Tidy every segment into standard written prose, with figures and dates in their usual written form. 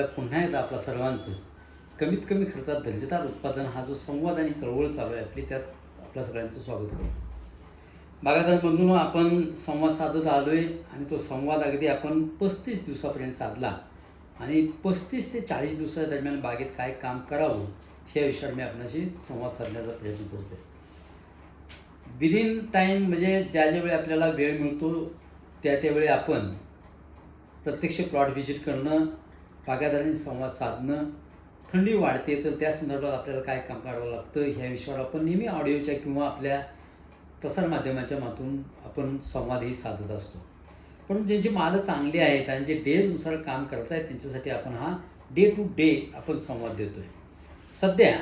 आपल्या पुन्हा एकदा आपल्या सर्वांचं कमीत कमी खर्चात दर्जेदार उत्पादन हा जो संवाद आणि चळवळ चालू आहे आपली, त्यात आपल्या सगळ्यांचं स्वागत करतो. बागायतदार बंधूंनो, आपण संवाद साधत आलो आहे आणि तो संवाद अगदी आपण 35 दिवसापर्यंत साधला आणि 35 ते 40 दिवसादरम्यान बागेत काय काम करावं ह्या विषयावर मी आपल्याशी संवाद साधण्याचा प्रयत्न करतो आहे. विदिन टाईम म्हणजे ज्यावेळी आपल्याला वेळ मिळतो त्यावेळी आपण प्रत्यक्ष प्लॉट व्हिजिट करणं, बागायतदारांशी संवाद साधणं, थंडी वाढते तर त्या संदर्भात आपल्याला काय काम करावं लागतं ह्या विषयावर आपण नेहमी ऑडिओच्या किंवा आपल्या प्रसारमाध्यमाच्या मातून आपण संवादही साधत असतो. पण ज्यांची मालं चांगली आहेत आणि जे डेजनुसार काम करत आहेत त्यांच्यासाठी आपण हा डे टू डे आपण संवाद देतो आहे. सध्या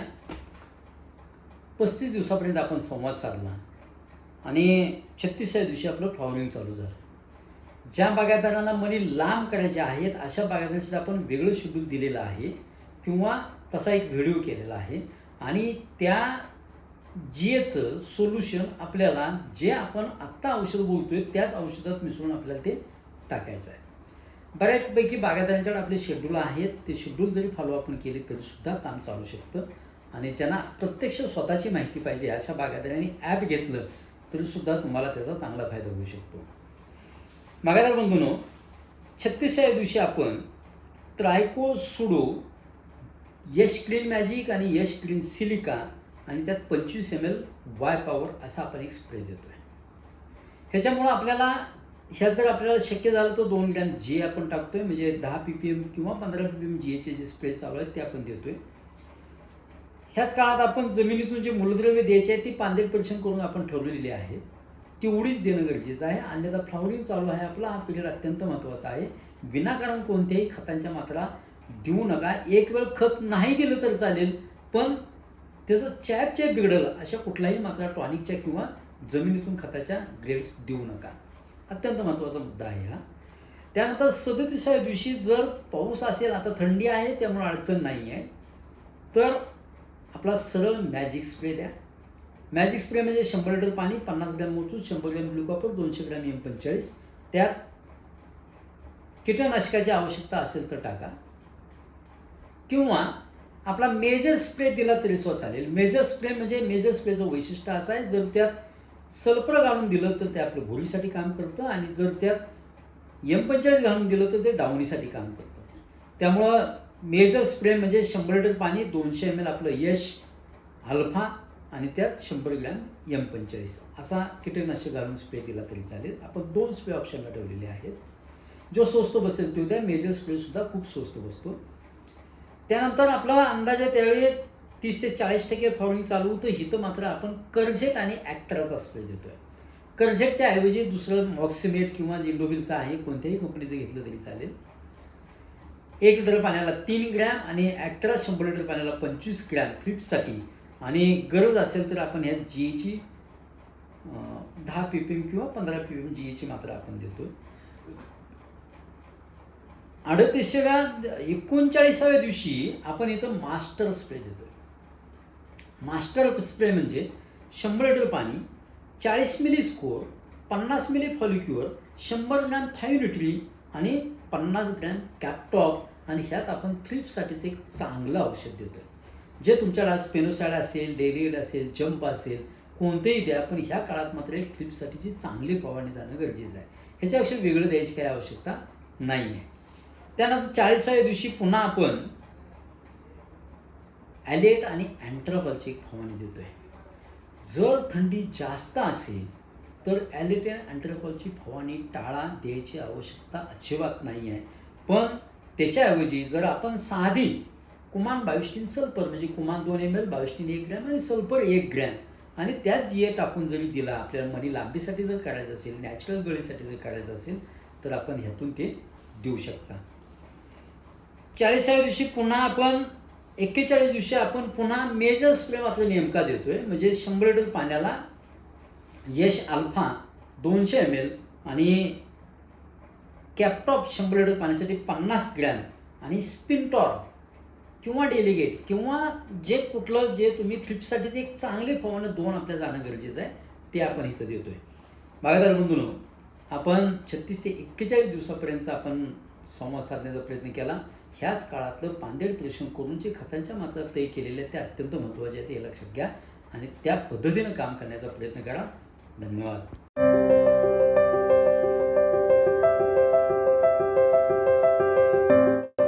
35 दिवसापर्यंत आपण संवाद साधला आणि 36व्या दिवशी आपलं फ्लॉवरिंग चालू झालं. ज्या बागायतदारांना मनी लांब करायचे आहेत अशा बागायतदारांसाठी आपण वेगळं शेड्यूल दिलेलं आहे किंवा तसा एक व्हिडिओ केलेला आहे आणि त्या जीएचं सोल्युशन आपल्याला जे आपण आत्ता औषध बोलतो आहे त्याच औषधात मिसळून आपल्याला ते टाकायचं आहे. बऱ्याचपैकी बागायतदारांच्याकडे आपले शेड्यूल आहेत, ते शेड्यूल जरी फॉलो आपण केले तरीसुद्धा काम चालू शकतं आणि ज्यांना प्रत्यक्ष स्वतःची माहिती पाहिजे अशा बागायतदारांनी ॲप घेतलं तरीसुद्धा तुम्हाला त्याचा चांगला फायदा होऊ शकतो. बागायतदार बंधूंनो, 36व्या दिवशी आपण ट्रायकोसुडो, यश क्लीन मॅजिक आणि यश क्लीन सिलिका आणि त्यात 25 ml वाय पॉवर असा आपण एक स्प्रे देतो आहे. ह्याच्यामुळं आपल्याला जर आपल्याला शक्य झालं तर 2 ग्रॅम जे आपण टाकतो आहे, म्हणजे 10 ppm किंवा 15 ppm जीएचे जे स्प्रे चालू आहेत ते आपण देतो आहे. ह्याच काळात आपण जमिनीतून जे मूलद्रव्य द्यायचे आहे ती पांढरी परीक्षण करून आपण ठेवलेली आहे, तेवढीच देणं गरजेचं आहे. अन्यथा फ्लॉवरिंग चालू आहे आपला, हा पिरियड अत्यंत महत्त्वाचा आहे. विनाकारण कोणत्याही खतांच्या मात्रा देऊ नका. एक वेळ खत नाही दिलं तर चालेल, पण त्याचं चॅप बिघडलं अशा कुठल्याही मात्रा टॉनिकच्या किंवा जमिनीतून खताच्या ग्रेड्स देऊ नका. अत्यंत महत्त्वाचा मुद्दा आहे हा. त्यानंतर 37व्या दिवशी जर पाऊस असेल, आता थंडी आहे त्यामुळे अडचण नाही आहे, तर आपला सरळ मॅजिक स्प्रे द्या. मॅजिक स्प्रे म्हणजे 100 लिटर पाणी, 50 ग्रॅम मोचून, 100 gram blue copper, 200 gram M45. त्यात कीटकनाशकाची आवश्यकता असेल तर टाका किंवा आपला मेजर स्प्रे दिला तरी सुद्धा चालेल. मेजर स्प्रेचं वैशिष्ट्य असं आहे, जर त्यात सल्फर घालून दिलं तर ते आपलं भुरीसाठी काम करतं आणि जर त्यात M45 घालून दिलं तर ते डावणीसाठी काम करतं. त्यामुळं मेजर स्प्रे म्हणजे 100 लिटर पाणी, 200 ml आपलं यश अल्फा आणि त्यात 100 ग्रॅम M45 असा कीटकनाशक घालून स्प्रे दिला तरी चालेल. आपण 2 स्प्रे ऑप्शनला ठेवलेले आहेत. जो स्वस्त बसेल तो द्या. मेजर स्प्रेसुद्धा खूप स्वस्त बसतो. त्यानंतर आपला अंदाजे त्यावेळी 30 ते 40% फ्लॉवरिंग चालू होतं. इथं मात्र आपण कर्जेट आणि ॲक्ट्राचा स्प्रे देतो आहे. कर्जेटच्या ऐवजी दुसरं मॉक्सिमेट किंवा जिंडोबिलचा आहे, कोणत्याही कंपनीचं घेतलं तरी चालेल. 1 लिटर पाण्याला 3 ग्रॅम आणि ॲक्ट्रा 100 लिटर पाण्याला 25 ग्रॅम थ्रिप्ससाठी आणि गरज असेल तर आपण ह्या जीएची 10 ppm किंवा 15 ppm जीएची मात्रा आपण देतो. 39व्या दिवशी आपण इथं मास्टर स्प्रे देतो. मास्टर स्प्रे म्हणजे 100 लिटर पाणी, 40 मिली स्कोर, 50 मिली फॉलिक्युअर, 100 ग्रॅम थायोनिट्रीन आणि 50 ग्रॅम कॅपटॉप आणि ह्यात आपण थ्रिप्ससाठीचं एक चांगलं औषध देतो आहे. जे तुमच्याकडे स्पेनोसाइड असेल, डेलिएड असेल, जंप असेल, कोणतेही द्या, पण ह्या काळात मात्र एक थ्रिप्ससाठीची चांगली फवारणी जाणं गरजेचं आहे. ह्याच्यापेक्षा वेगळं द्यायची काही आवश्यकता नाही आहे. त्यानंतर 40व्या दिवशी पुन्हा आपण ॲलेट आणि अँट्राकॉलची एक फवारणी देतो आहे. जर थंडी जास्त असेल तर ॲलेट आणि अँट्राकॉलची फवारणी टाळा, द्यायची आवश्यकता अजिबात नाही आहे. पण त्याच्याऐवजी जर आपण साधी कुमान 22 सल्फर म्हणजे कुमान 2 ml, 22 1 ग्रॅम आणि सल्फर 1 ग्रॅम आणि त्यात जीए टाकून जरी दिला, आपल्याला मनी लांबीसाठी जर करायचं असेल, नॅचरल गळीसाठी जर करायचं असेल तर आपण ह्यातून ते देऊ शकता. 40व्या दिवशी पुन्हा आपण 41 दिवशी आपण पुन्हा मेजर स्प्रे मात्र नेमका देतो आहे, म्हणजे 100 लिटर पाण्याला यश अल्फा 200 ml आणि कॅपटॉप 100 लिटर पाण्यासाठी 50 ग्रॅम आणि स्पिनटॉर किंवा डेलिगेट किंवा जे तुम्ही थ्रिप्ससाठीचे एक चांगले फवारणी 2 आपल्या जाणं गरजेचं आहे ते आपण इथं देतो आहे. बागायतदार बंधूंनो, आपण 36 ते 41 दिवसापर्यंत आपण संवाद साधण्याचा प्रयत्न केला. ह्याच काळातलं पांदेड परीक्षण करून जे खतांच्या मात्रा तय केलेल्या त्या अत्यंत महत्त्वाच्या आहेत हे लक्षात घ्या आणि त्या पद्धतीनं काम करण्याचा प्रयत्न करा. धन्यवाद.